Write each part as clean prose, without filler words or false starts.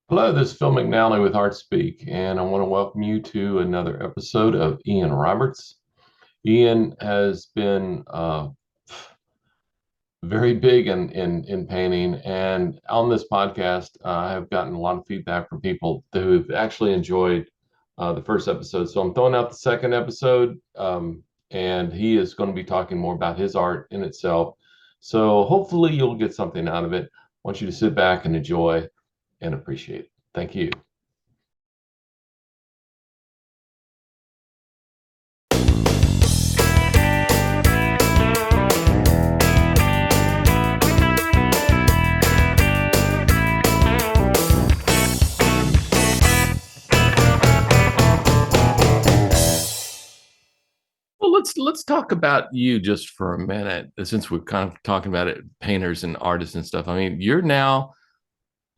Hello, this is Phil McNally with ArtSpeak, and I want to welcome you to another episode of Ian Roberts. Ian has been very big in painting, and on this podcast, I have gotten a lot of feedback from people who have actually enjoyed the first episode. So I'm throwing out the second episode, and he is going to be talking more about his art in itself. So hopefully you'll get something out of it. I want you to sit back and enjoy and appreciate it. Thank you. Well, let's talk about you just for a minute, since we're kind of talking about it, painters and artists and stuff. I mean, you're now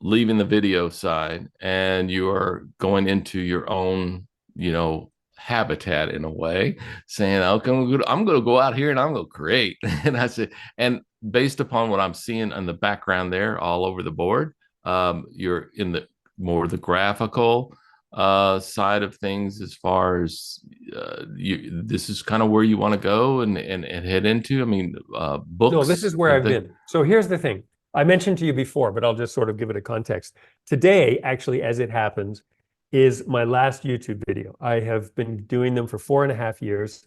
leaving the video side and you are going into your own, habitat in a way, saying, "Okay, I'm going to go out here and I'm going to create." And I said, and based upon what I'm seeing on the background there, all over the board, you're in the more the graphical side of things as far as this is kind of where you want to go and head into. I mean, No, this books is where and I've things. been. So here's the thing. I mentioned to you before, but I'll just sort of give it a context. Today, actually, as it happens, is my last YouTube video. I have been doing them for 4.5 years.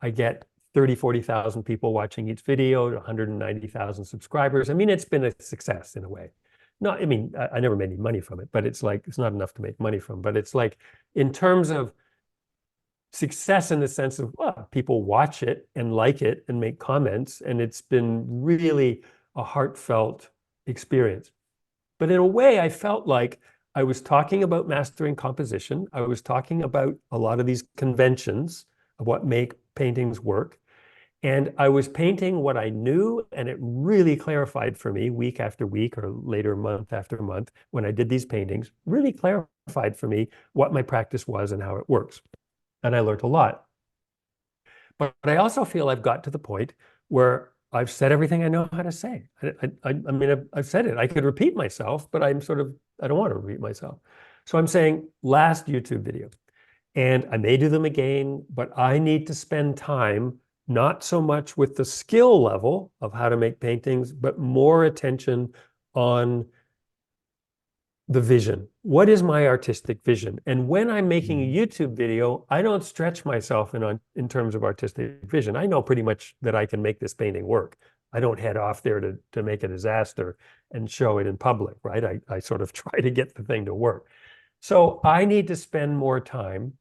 I get 30, 40,000 people watching each video, 190,000 subscribers. I mean, it's been a success in a way. No, I mean, I never made any money from it, but it's like, it's not enough to make money from. But it's like, in terms of success in the sense of, well, people watch it and like it and make comments, and it's been really a heartfelt experience. But in a way, I felt like I was talking about mastering composition. I was talking about a lot of these conventions of what make paintings work. And I was painting what I knew, and it really clarified for me week after week, or later month after month, when I did these paintings, really clarified for me what my practice was and how it works. And I learned a lot. But I also feel I've got to the point where I've said everything I know how to say. I mean, I've said it. I could repeat myself, but I don't want to repeat myself. So I'm saying last YouTube video, and I may do them again, but I need to spend time not so much with the skill level of how to make paintings, but more attention on the vision. What is my artistic vision? And when I'm making a YouTube video, I don't stretch myself in terms of artistic vision. I know pretty much that I can make this painting work. I don't head off there to make a disaster and show it in public, right? I sort of try to get the thing to work. So I need to spend more time,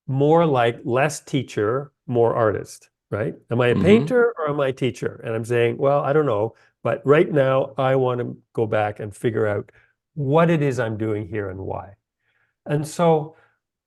more like less teacher, more artist, right? Am I a Mm-hmm. painter or am I a teacher? And I'm saying, well, I don't know. But right now, I want to go back and figure out what it is I'm doing here and why. And so,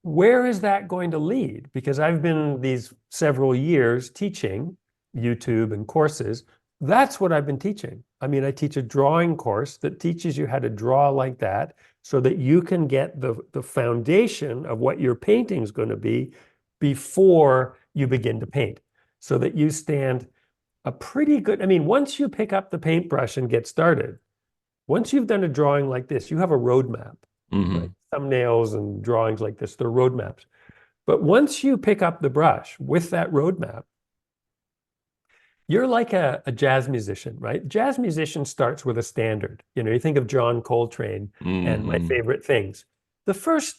where is that going to lead? Because I've been these several years teaching YouTube and courses. That's what I've been teaching. I mean, I teach a drawing course that teaches you how to draw like that so that you can get the foundation of what your painting is going to be before you begin to paint. So that you stand a pretty good, I mean, once you pick up the paintbrush and get started, once you've done a drawing like this, you have a roadmap, right? Mm-hmm. Thumbnails and drawings like this, they're roadmaps. But once you pick up the brush with that roadmap, you're like a jazz musician, right? Jazz musician starts with a standard. You think of John Coltrane and My Mm-hmm. Favorite Things. The first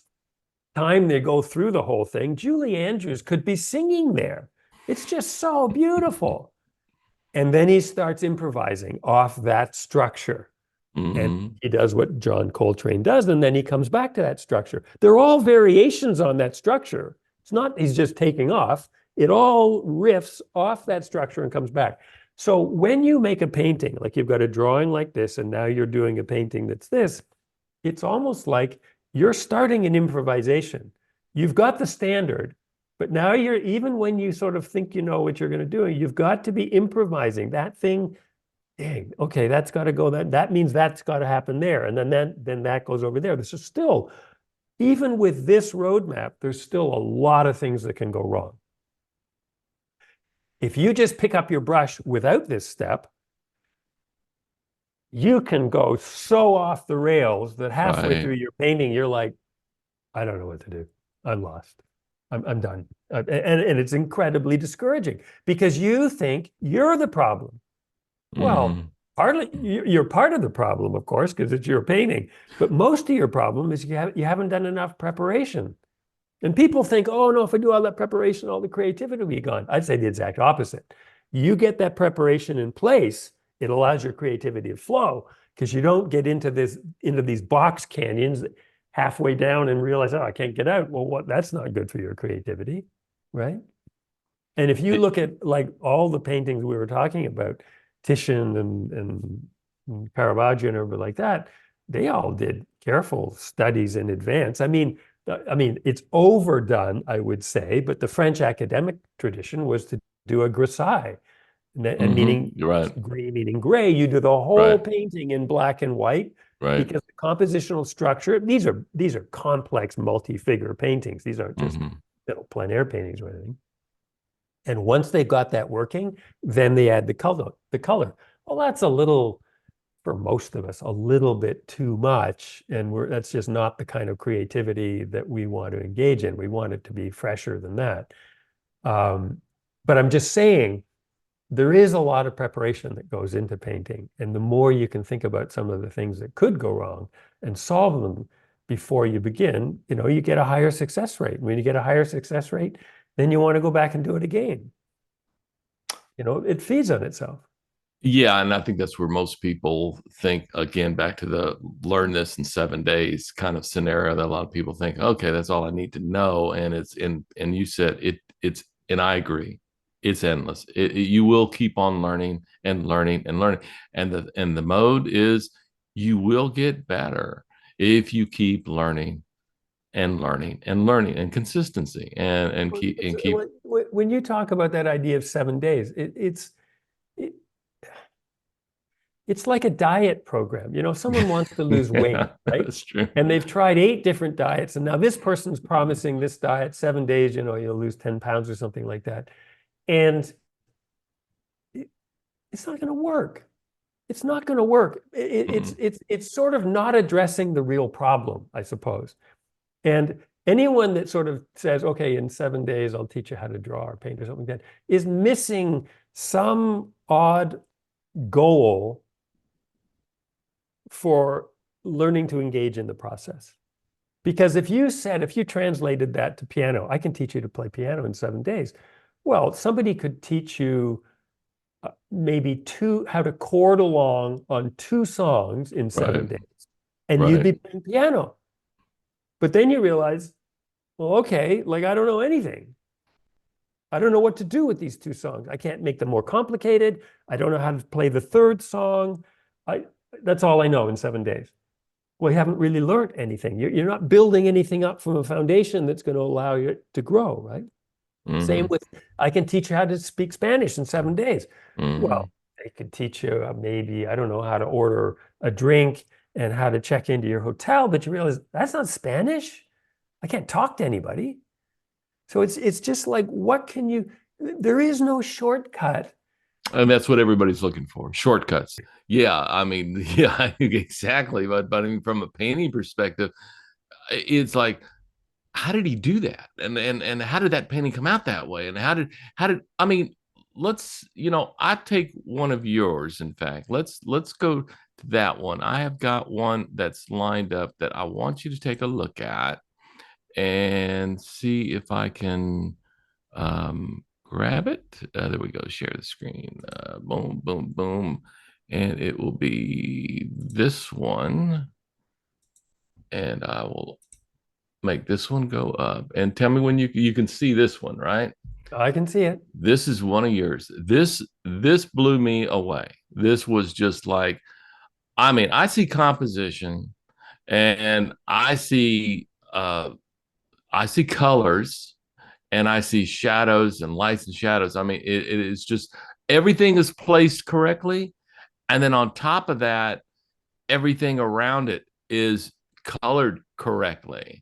time they go through the whole thing, Julie Andrews could be singing there. It's just so beautiful. And then he starts improvising off that structure. And Mm-hmm. he does what John Coltrane does, and then he comes back to that structure. They're all variations on that structure. It's not he's just taking off. It all riffs off that structure and comes back. So when you make a painting, like you've got a drawing like this, and now you're doing a painting that's this, it's almost like you're starting an improvisation. You've got the standard, but now you're, even when you sort of think you know what you're going to do, you've got to be improvising. That thing, dang, okay, that's got to go, that means that's got to happen there. And then that goes over there. This is still, even with this roadmap, there's still a lot of things that can go wrong. If you just pick up your brush without this step, you can go so off the rails that halfway through Right. your painting, you're like, I don't know what to do. I'm lost. I'm done. And it's incredibly discouraging because you think you're the problem. Well, Hmm. partly you're part of the problem, of course, because it's your painting. But most of your problem is you haven't done enough preparation. And people think, oh no, if I do all that preparation, all the creativity will be gone. I'd say the exact opposite. You get that preparation in place, it allows your creativity to flow because you don't get into these box canyons halfway down and realize, oh, I can't get out. Well, that's not good for your creativity, right? And if you It, look at like all the paintings we were talking about, Titian and Caravaggio and everybody like that, they all did careful studies in advance. I mean, it's overdone, I would say, but the French academic tradition was to do a grisaille, and meaning you're right. gray meaning gray. You do the whole Right. painting in black and white Right. because the compositional structure, these are complex multi-figure paintings. These aren't just Hmm. little plein air paintings or anything. And once they got that working, then they add the color. The color. Well, that's a little, for most of us, a little bit too much. And that's just not the kind of creativity that we want to engage in. We want it to be fresher than that. Um, but I'm just saying, there is a lot of preparation that goes into painting. And the more you can think about some of the things that could go wrong and solve them before you begin, you get a higher success rate. When you get a higher success rate, then you want to go back and do it again. It feeds on itself. Yeah, and I think that's where most people think, again, back to the learn this in 7 days kind of scenario, that a lot of people think, okay, that's all I need to know. And and you said it's, and I agree, it's endless. You will keep on learning and learning and learning. And the mode is you will get better if you keep learning and learning and learning, and consistency, and keep. When you talk about that idea of 7 days, it, it's like a diet program. Someone wants to lose weight, Yeah, right? that's true. And they've tried 8 different diets. And now this person's promising this diet, 7 days, you'll lose 10 pounds or something like that. And it's not going to work. It's not going to work. Mm. It's sort of not addressing the real problem, I suppose. And anyone that sort of says, okay, in 7 days, I'll teach you how to draw or paint or something like that, is missing some odd goal for learning to engage in the process. Because if you translated that to piano, I can teach you to play piano in 7 days. Well, somebody could teach you maybe how to chord along on 2 songs in seven Right. days, and you'd Right. be playing piano. But then you realize, well, okay, like I don't know anything. I don't know what to do with these 2 songs. I can't make them more complicated. I don't know how to play the third song. I That's all I know in 7 days. Well, you haven't really learned anything. You're not building anything up from a foundation that's going to allow you to grow, right? Same Hmm. with, I can teach you how to speak Spanish in 7 days. Hmm. Well, they could teach you maybe, I don't know, how to order a drink and how to check into your hotel, but you realize that's not Spanish. I can't talk to anybody. So it's just like, there is no shortcut. And that's what everybody's looking for, shortcuts. Yeah, I mean, yeah, exactly. But I mean, from a painting perspective, it's like, how did he do that? And how did that painting come out that way? And how did I mean, I take one of yours. In fact, let's go to that one. I have got one that's lined up that I want you to take a look at and see if I can grab it. There we go. Share the screen. Boom, boom, boom. And it will be this one. And I will make this one go up. And tell me when you can see this one, right? I can see it. This is one of yours. This blew me away. This was just like, I mean, I see composition, and I see colors, and I see shadows and lights and shadows. I mean, it is just, everything is placed correctly. And then on top of that, everything around it is colored correctly.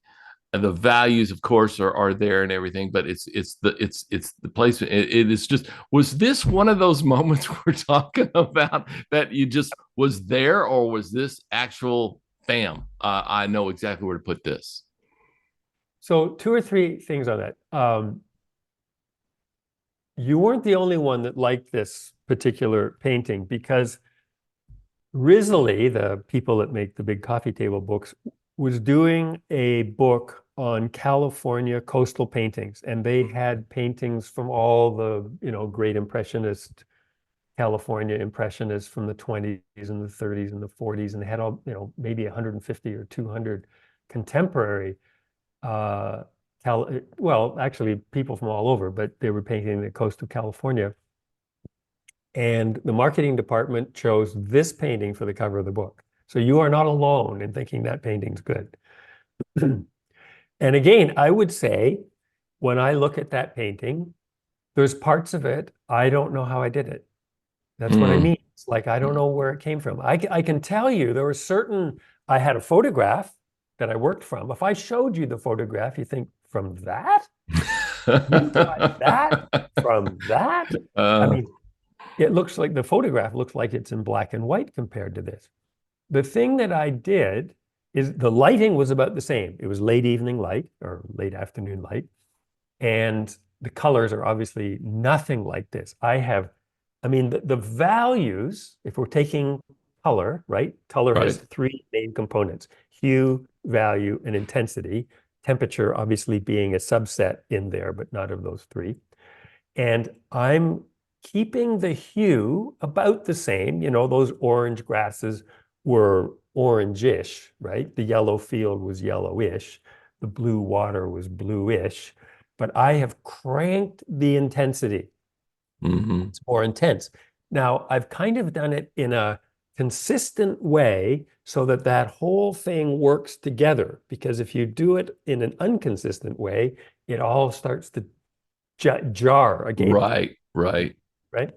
And the values, of course, are there and everything, but it's the placement. It is just, was this one of those moments we're talking about that you just was there, or was this actual bam? I know exactly where to put this. So two or three things on that. You weren't the only one that liked this particular painting because Risley, the people that make the big coffee table books, was doing a book on California coastal paintings, and they had paintings from all the, great impressionist California impressionists from the 20s and the 30s and the 40s, and they had all, maybe 150 or 200 contemporary uh well, actually people from all over, but they were painting the coast of California. And the marketing department chose this painting for the cover of the book. So you are not alone in thinking that painting's good. And again, I would say when I look at that painting, there's parts of it, I don't know how I did it. That's what I Hmm. mean. It's like, I don't know where it came from. I can tell you there were certain, I had a photograph that I worked from. If I showed you the photograph, you think, from that? You got that from that? I uh, mean, it looks like the photograph looks like it's in black and white compared to this. The thing that I did is the lighting was about the same. It was late evening light or late afternoon light. And the colors are obviously nothing like this. I mean, the values, if we're taking color, right? Color has right. three main components: hue, value, and intensity. Temperature obviously being a subset in there, but not of those three. And I'm keeping the hue about the same. Those orange grasses were orangish, right? The yellow field was yellowish. The blue water was bluish. But I have cranked the intensity. Hmm. It's more intense. Now, I've kind of done it in a consistent way so that that whole thing works together. Because if you do it in an inconsistent way, it all starts to jar against, Right. Right. right?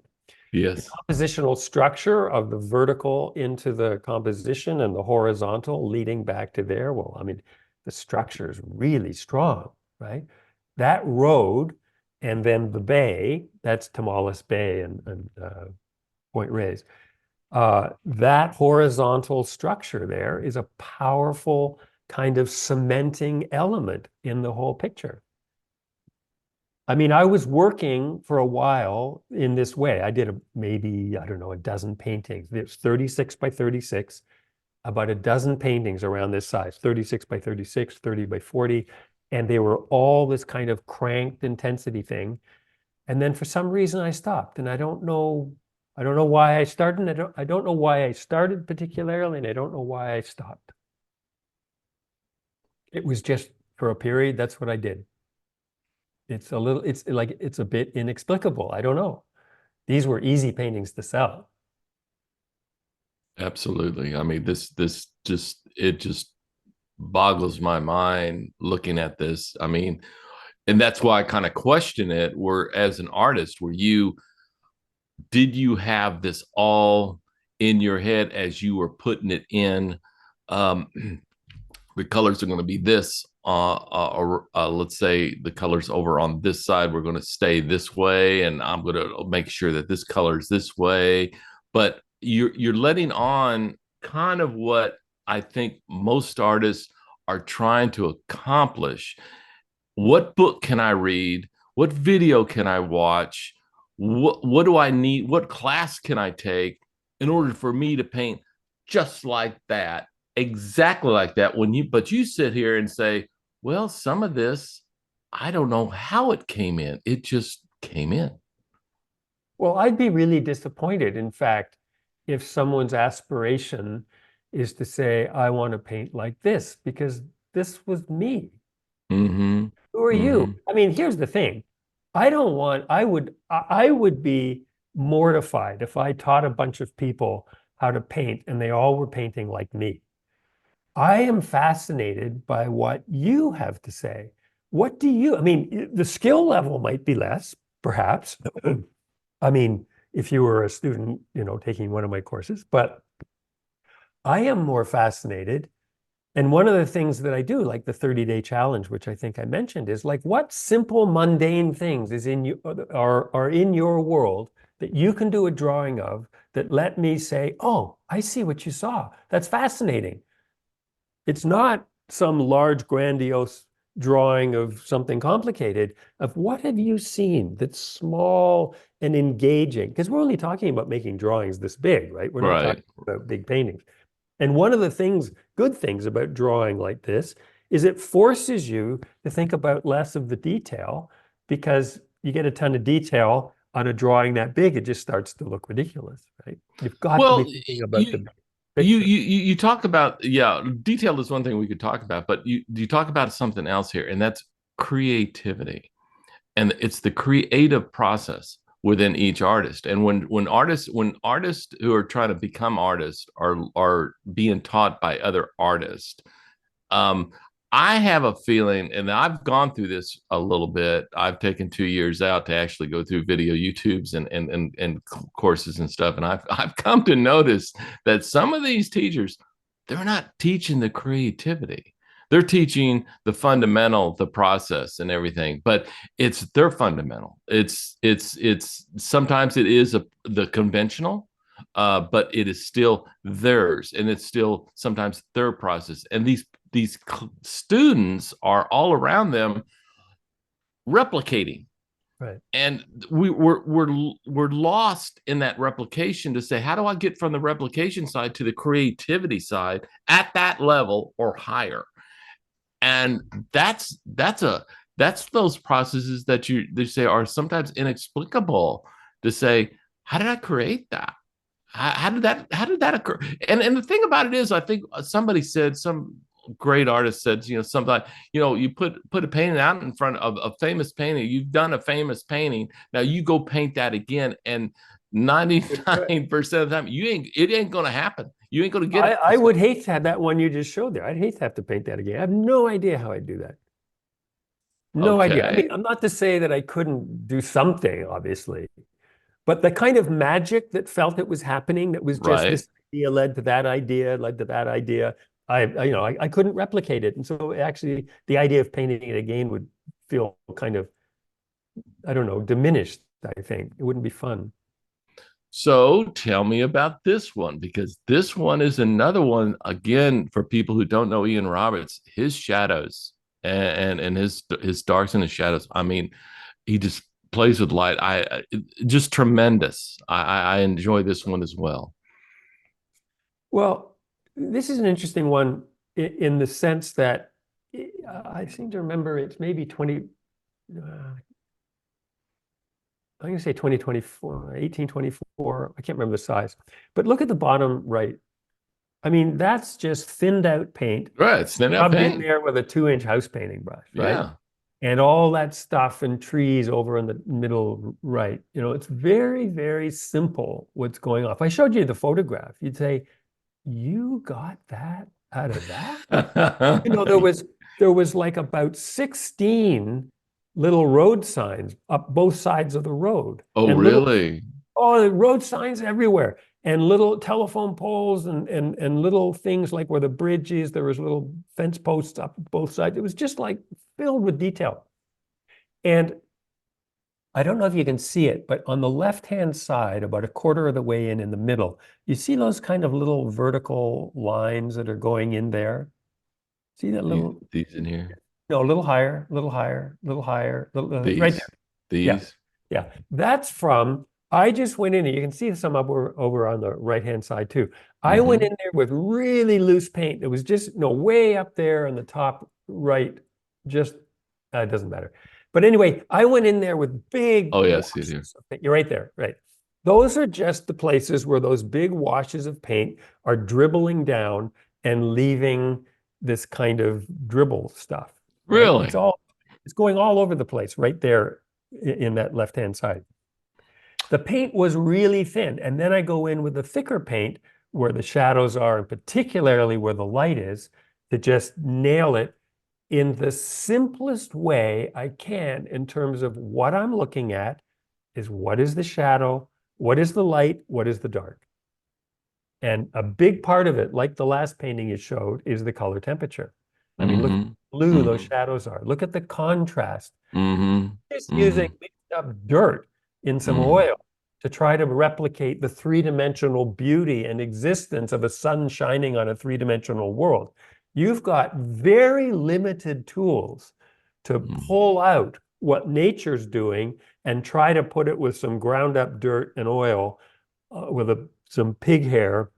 The Yes. compositional structure of the vertical into the composition and the horizontal leading back to there. Well, I mean, the structure is really strong, right? That road and then the bay, that's Tomales Bay and Point Reyes. That horizontal structure there is a powerful kind of cementing element in the whole picture. I mean, I was working for a while in this way. I did maybe, I don't know, a dozen paintings. There's 36 by 36, about a dozen paintings around this size, 36 by 36, 30 by 40. And they were all this kind of cranked intensity thing. And then for some reason I stopped. And I don't know why I started. I don't know why I started particularly, and I don't know why I stopped. It was just for a period, that's what I did. It's a bit inexplicable. I don't know. These were easy paintings to sell. Absolutely. I mean, this just it just boggles my mind looking at this. I mean, and that's why I kind of question it. Were as an artist, were you did you have this all in your head as you were putting it in? Um, the colors are going to be this, or let's say the colors over on this side, we're going to stay this way, and I'm going to make sure that this color is this way. But you're letting on kind of what I think most artists are trying to accomplish. What book can I read? What video can I watch? What do I need? What class can I take in order for me to paint just like that, exactly like that? But you sit here and say, well, some of this, I don't know how it came in. It just came in. Well, I'd be really disappointed, in fact, if someone's aspiration is to say, I want to paint like this, because this was me. Mm-hmm. Who are you? Mm-hmm. I mean, here's the thing. I would be mortified if I taught a bunch of people how to paint and they all were painting like me. I am fascinated by what you have to say. I mean, the skill level might be less, perhaps. I mean, if you were a student, taking one of my courses, but I am more fascinated. And one of the things that I do, like the 30-day challenge, which I think I mentioned, is like what simple, mundane things is in you are in your world that you can do a drawing of that let me say, oh, I see what you saw. That's fascinating. It's not some large, grandiose drawing of something complicated, of what have you seen that's small and engaging? Because we're only talking about making drawings this big, right? We're not talking Right. about big paintings. And one of the things, good things about drawing like this is it forces you to think about less of the detail because you get a ton of detail on a drawing that big, it just starts to look ridiculous, right? You've got to be Well, thinking about the you big picture. you talk about, yeah, detail is one thing we could talk about, but you talk about something else here, and that's creativity. And it's the creative process within each artist. And when artists who are trying to become artists are being taught by other artists, um, I have a feeling, and I've gone through this a little bit. I've taken 2 years out to actually go through video YouTubes and courses and stuff, and I've come to notice that some of these teachers, they're not teaching the creativity. They're teaching the fundamental, the process, and everything, but it's their fundamental. It's sometimes it is the conventional, but it is still theirs, and it's still sometimes their process. And these students are all around them replicating, Right. and we're lost in that replication to say, how do I get from the replication side to the creativity side at that level or higher? And that's those processes that they say are sometimes inexplicable, to say, how did I create that? How did that occur? And the thing about it is, I think somebody said, some great artist said, something like, you put a painting out in front of a famous painting. You've done a famous painting. Now you go paint that again, and 99% of the time, it ain't gonna happen. You ain't gonna get it I this would time. hate to have that one you just showed there. I'd hate to have to paint that again. I have no idea how I'd do that. No idea. I mean, Okay, I'm not to say that I couldn't do something, obviously, but the kind of magic that felt it was happening, that was just right. this idea led to that idea, led to that idea. I couldn't replicate it. And so actually the idea of painting it again would feel kind of, I don't know, diminished, I think. It wouldn't be fun. So tell me about this one, because this one is another one, again, for people who don't know Ian Roberts, his shadows and his darks and his shadows. I mean, he just plays with light. Just tremendous. I enjoy this one as well. Well, this is an interesting one in the sense that I seem to remember it's maybe 20, I'm going to say 2024, 1824. I can't remember the size. But look at the bottom right. I mean, that's just thinned out paint Right, stand up rubbed in paint. there with a 2-inch house painting brush, right? Yeah. And all that stuff and trees over in the middle right. It's very, very simple what's going on. If I showed you the photograph, you'd say, you got that out of that? There was like about 16 little road signs up both sides of the road Oh, and little really? road signs everywhere and little telephone poles and little things like where the bridge is, there was little fence posts up both sides. It was just like filled with detail. And I don't know if you can see it, but on the left-hand side, about a quarter of the way in the middle, you see those kind of little vertical lines that are going in there? See that little, These in here. no, a little higher, little higher, little higher, right there. These. Yeah, These. yeah. That's from, I just went in and you can see some up over on the right-hand side too. I went Mm-hmm. in there with really loose paint. It was just, no, way up there on the top right, just, it doesn't matter. But anyway, I went in there with big Oh, yeah, I see it here. washes of paint. You're right there, right? Those are just the places where those big washes of paint are dribbling down and leaving this kind of dribble stuff, right? Really? It's going all over the place right there in that left-hand side. The paint was really thin. And then I go in with the thicker paint where the shadows are, and particularly where the light is, to just nail it in the simplest way I can in terms of what I'm looking at is what is the shadow, what is the light, what is the dark. And a big part of it, like the last painting you showed, is the color temperature. I mean, look at Mm-hmm. how blue those Mm-hmm. shadows are. Look at the contrast. Mm-hmm. Just Mm-hmm. using mixed up dirt in some Mm-hmm. oil. to try to replicate the three-dimensional beauty and existence of a sun shining on a three-dimensional world. You've got very limited tools to Mm. pull out what nature's doing and try to put it with some ground up dirt and oil some pig hair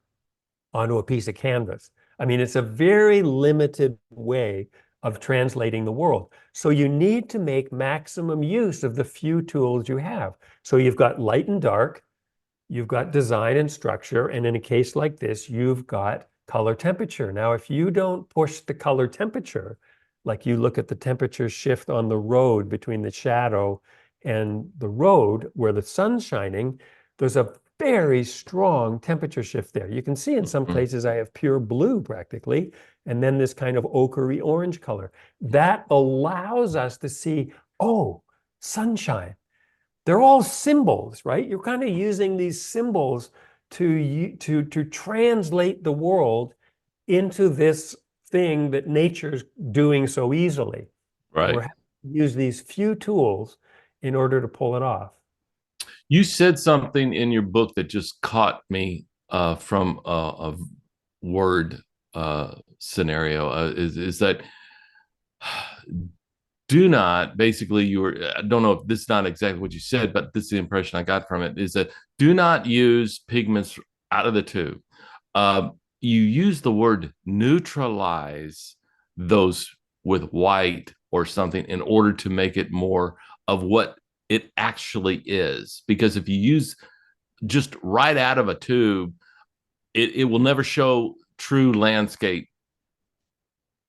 onto a piece of canvas. I mean, it's a very limited way of translating the world. So you need to make maximum use of the few tools you have. So you've got light and dark, you've got design and structure, and in a case like this, you've got color temperature. Now, if you don't push the color temperature, like you look at the temperature shift on the road between the shadow and the road where the sun's shining, there's a very strong temperature shift there. You can see in some Mm. places I have pure blue practically, and then this kind of ochre orange color. That allows us to see, oh, sunshine. They're all symbols, right? You're kind of using these symbols to translate the world into this thing that nature's doing so easily. And we're Right. having to use these few tools in order to pull it off. You said something in your book that just caught me from a word scenario. Is that do not basically you were I don't know if this is not exactly what you said, but this is the impression I got from it is that do not use pigments out of the tube. Uh, you use the word neutralize those with white or something in order to make it more of what it actually is. Because if you use just right out of a tube, it will never show true landscape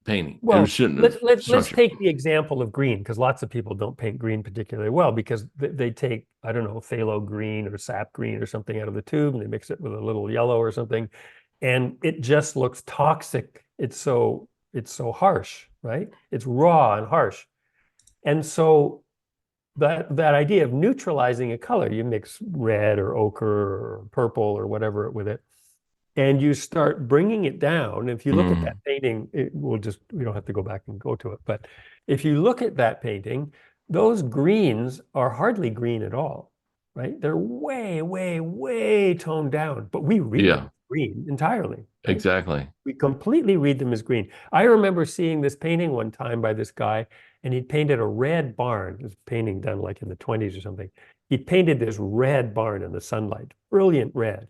painting. It Well, shouldn't let's structure. take the example of green, because lots of people don't paint green particularly well because they take, I don't know, phthalo green or sap green or something out of the tube and they mix it with a little yellow or something, and it just looks toxic. It's so harsh, right? It's raw and harsh. And so that idea of neutralizing a color, you mix red or ochre or purple or whatever with it, and you start bringing it down. If you look at that Mm, painting, we don't have to go back and go to it, but if you look at that painting, those greens are hardly green at all, right? They're way, way, way toned down, but we read them yeah, as green entirely, right? exactly. We completely read them as green. I remember seeing this painting one time by this guy, and he'd painted a red barn. It was a painting done like in the 20s or something. He painted this red barn in the sunlight, brilliant red.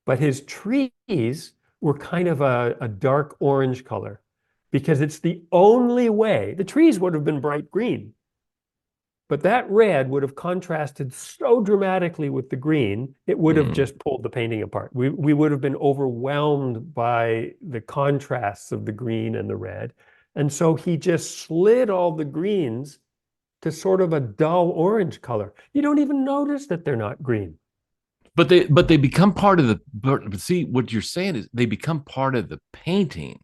But his trees were kind of a dark orange color because it's the only way. The trees would have been bright green, but that red would have contrasted so dramatically with the green, it would have Mm. just pulled the painting apart. We would have been overwhelmed by the contrasts of the green and the red. And so he just slid all the greens to sort of a dull orange color. You don't even notice that they're not green. But they become part of the but see what you're saying is they become part of the painting.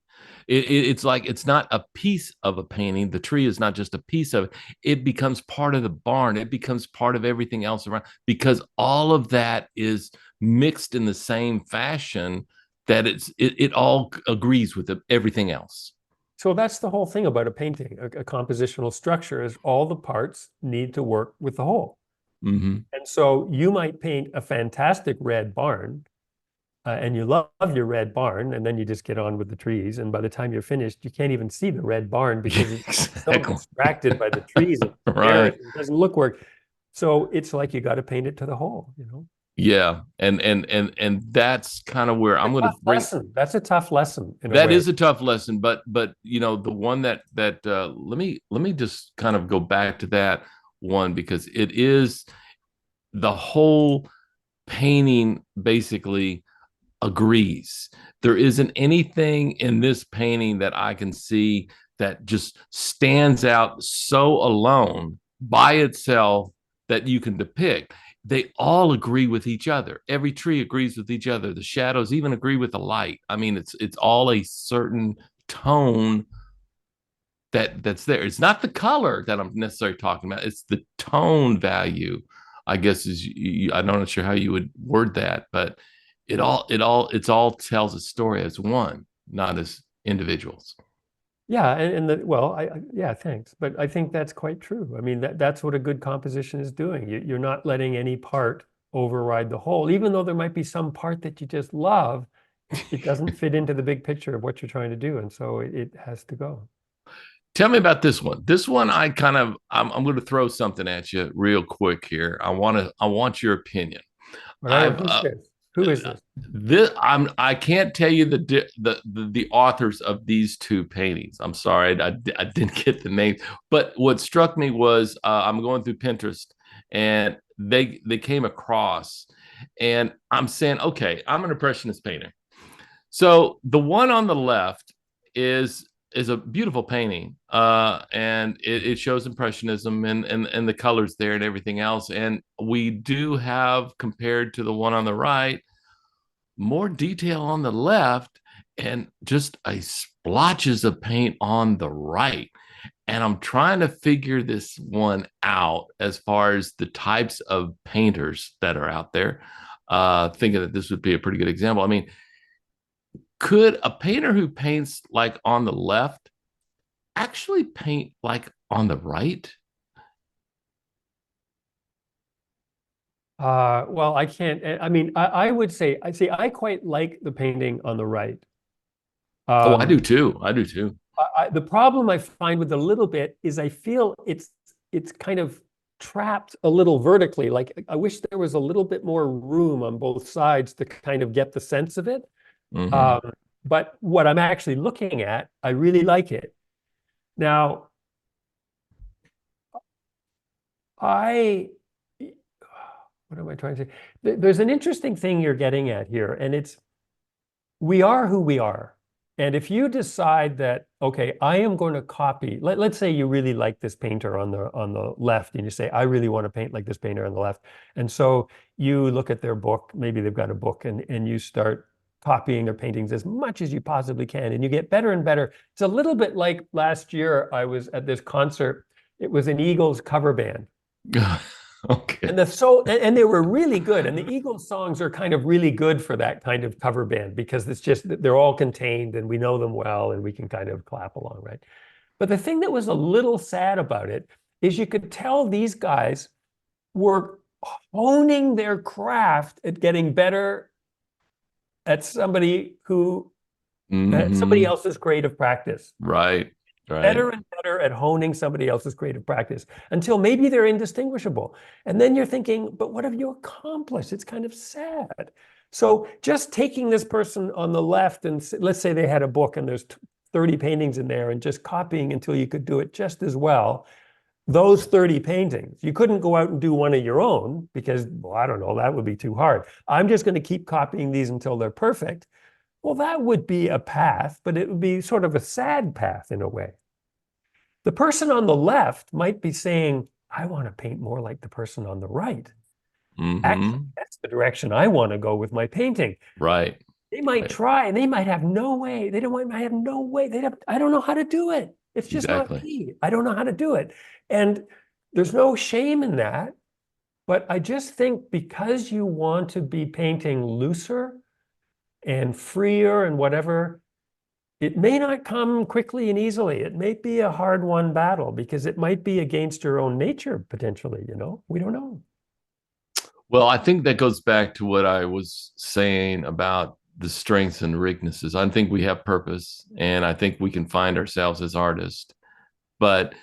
It's like it's not a piece of a painting. The tree is not just a piece of it. It becomes part of the barn. It becomes part of everything else around because all of that is mixed in the same fashion that it all agrees with everything else. So that's the whole thing about a painting. A compositional structure is all the parts need to work with the whole. Hmm. And so you might paint a fantastic red barn, and you love your red barn, and then you just get on with the trees. And by the time you're finished, you can't even see the red barn because you're so Exactly. distracted by the trees and Right. barren. It doesn't look work. So it's like you got to paint it to the whole, you know. Yeah. And that's kind of where I'm It's a going to tough bring. lesson. That's a tough lesson in a That way. is a tough lesson, but the one that let me just kind of go back to that one because it is the whole painting basically agrees. There isn't anything in this painting that I can see that just stands out so alone by itself that you can depict. They all agree with each other. Every tree agrees with each other. The shadows even agree with the light. I mean, it's all a certain tone that's there. It's not the color that I'm necessarily talking about. It's the tone value. I guess I'm not sure how you would word that, but it's all tells a story as one, not as individuals. Yeah, well, yeah, thanks. But I think that's quite true. I mean, that's what a good composition is doing. You're not letting any part override the whole. Even though there might be some part that you just love, it doesn't fit into the big picture of what you're trying to do. And so it has to go. Tell me about this one. This one, I'm going to throw something at you real quick here. I want your opinion. But I, I've who's this? Who is this? I can't tell you the authors of these two paintings. I'm sorry, I didn't get the name. But what struck me was I'm going through Pinterest, and they came across, and I'm saying, okay, I'm an impressionist painter. So the one on the left is a beautiful painting, and it shows impressionism and the colors there and everything else. And we do have, compared to the one on the right, more detail on the left and just a splotches of paint on the right. And I'm trying to figure this one out as far as the types of painters that are out there. Thinking that this would be a pretty good example. I mean, could a painter who paints like on the left actually paint like on the right? Well, I can't. I mean, I would say, I see. I quite like the painting on the right. Oh, I do Um, too. I do too. the problem I find with a little bit is I feel it's kind of trapped a little vertically. Like I wish there was a little bit more room on both sides to kind of get the sense of it. Mm-hmm. Um, but what I'm actually looking at, I really like it. Now, I, what am I trying to say? There's an interesting thing you're getting at here, and it's we are who we are. And if you decide that, okay, I am going to copy, let's say you really like this painter on the left, and you say, I really want to paint like this painter on the left. And so you look at their book, maybe they've got a book, and you start copying their paintings as much as you possibly can, and you get better and better. It's a little bit like last year, I was at this concert. It was an Eagles cover band. Okay. And they were really good. And the Eagles songs are kind of really good for that kind of cover band because it's just they're all contained and we know them well and we can kind of clap along, right? But the thing that was a little sad about it is you could tell these guys were honing their craft at getting better at somebody Mm-hmm. else's creative practice. Right. Right. Better and better at honing somebody else's creative practice until maybe they're indistinguishable. And then you're thinking, but what have you accomplished? It's kind of sad. So just taking this person on the left and let's say they had a book and there's 30 paintings in there and just copying until you could do it just as well. Those 30 paintings, you couldn't go out and do one of your own because, well, I don't know, that would be too hard. I'm just going to keep copying these until they're perfect. Well, that would be a path, but it would be sort of a sad path in a way. The person on the left might be saying, I want to paint more like the person on the right. Actually, Mm-hmm. that's the direction I want to go with my painting. Right. They might Right. try and they might have no way. They don't might have no way. I don't know how to do it. It's just not Exactly. me. I don't know how to do it. And there's no shame in that. But I just think because you want to be painting looser and freer and whatever, it may not come quickly and easily. It may be a hard-won battle because it might be against your own nature potentially, you know? We don't know. Well, I think that goes back to what I was saying about the strengths and weaknesses. I think we have purpose, and I think we can find ourselves as artists, but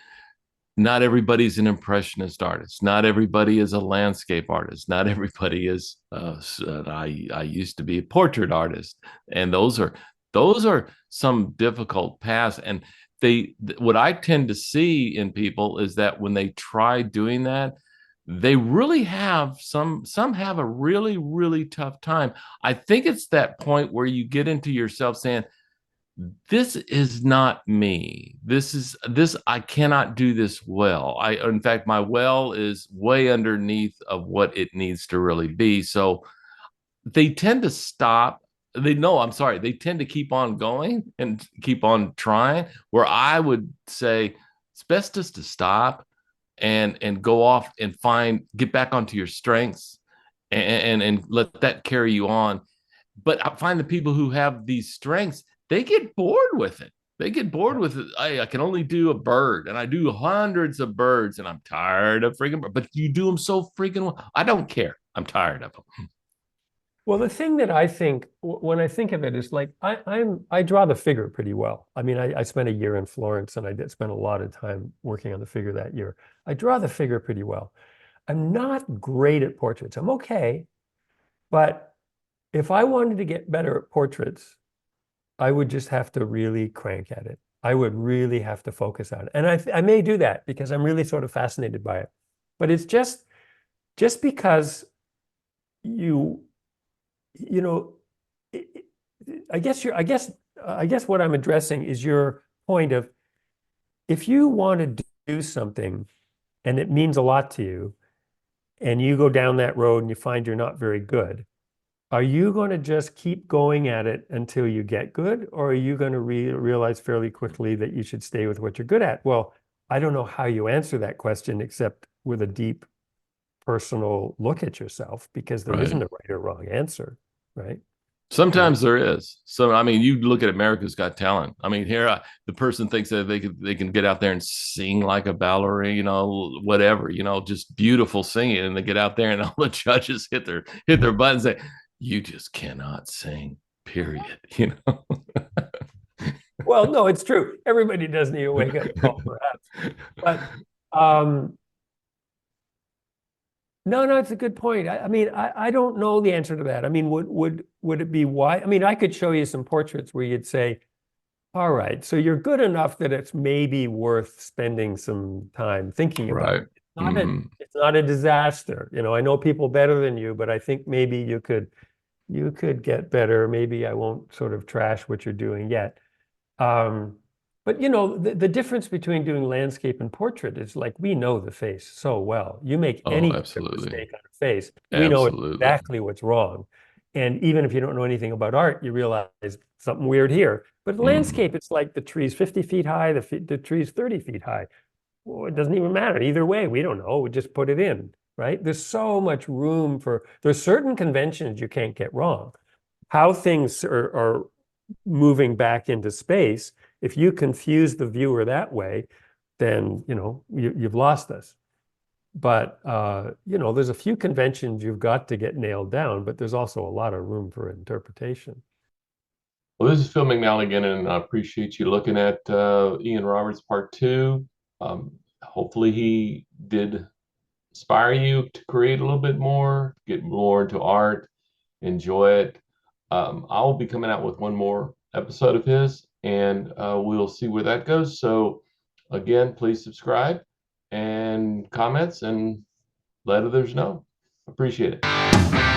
not everybody's an impressionist artist. Not everybody is a landscape artist. Not everybody is. I used to be a portrait artist, and those are some difficult paths. And what I tend to see in people is that when they try doing that, they really have some have a really tough time. I think it's that point where you get into yourself saying, this is not me. This I cannot do this well. I in fact my well is way underneath of what it needs to really be. So they tend to stop. They know, I'm sorry, they tend to keep on going and keep on trying, where I would say it's best just to stop and go off and get back onto your strengths and let that carry you on. But I find the people who have these strengths, they get bored with it. They get bored Yeah. with it. I can only do a bird, and I do hundreds of birds, and I'm tired of freaking. But you do them so freaking well. I don't care. I'm tired of them. Well, the thing that I think when I think of it is like I draw the figure pretty well. I mean, I spent a year in Florence and I did spend a lot of time working on the figure that year. I draw the figure pretty well. I'm not great at portraits. I'm okay, but if I wanted to get better at portraits, I would just have to really crank at it. I would really have to focus on it. And I may do that because I'm really sort of fascinated by it. But it's just because you you know, I guess what I'm addressing is your point of if you want to do something and it means a lot to you, and you go down that road and you find you're not very good, are you going to just keep going at it until you get good, or are you going to realize fairly quickly that you should stay with what you're good at? Well, I don't know how you answer that question except with a deep personal look at yourself, because there isn't Right. a right or wrong answer, right? Right. Sometimes there is. So I mean, you look at America's Got Talent. I mean, here the person thinks that they can get out there and sing like a ballerina, whatever, just beautiful singing, and they get out there and all the judges hit their buttons and say, "You just cannot sing." Period. Well, no, it's true. Everybody does need a wake-up call, perhaps. But um, no, it's a good point. I mean, I don't know the answer to that. I mean, would it be why? I mean, I could show you some portraits where you'd say, all right, so you're good enough that it's maybe worth spending some time thinking about. Right. Hmm. It's not a disaster. I know people better than you, but I think maybe you could get better. Maybe I won't sort of trash what you're doing yet. Um, but the difference between doing landscape and portrait is like we know the face so well. You make Oh, any kind of absolutely. mistake on a face, we know Absolutely. exactly what's wrong. And even if you don't know anything about art, you realize something weird here. But Hmm. landscape, it's like the tree's 50 feet high, the tree's 30 feet high. Well, it doesn't even matter. Either way, we don't know. We just put it in, right? There's so much room there's certain conventions you can't get wrong. How things are moving back into space, if you confuse the viewer that way, then you've lost us. But there's a few conventions you've got to get nailed down, but there's also a lot of room for interpretation. Well, this is Phil McNally again, and I appreciate you looking at Ian Roberts Part Two. Hopefully, he did inspire you to create a little bit more, get more into art, enjoy it. I'll be coming out with one more episode of his, and we'll see where that goes. So, again, please subscribe and comments and let others know. Appreciate it.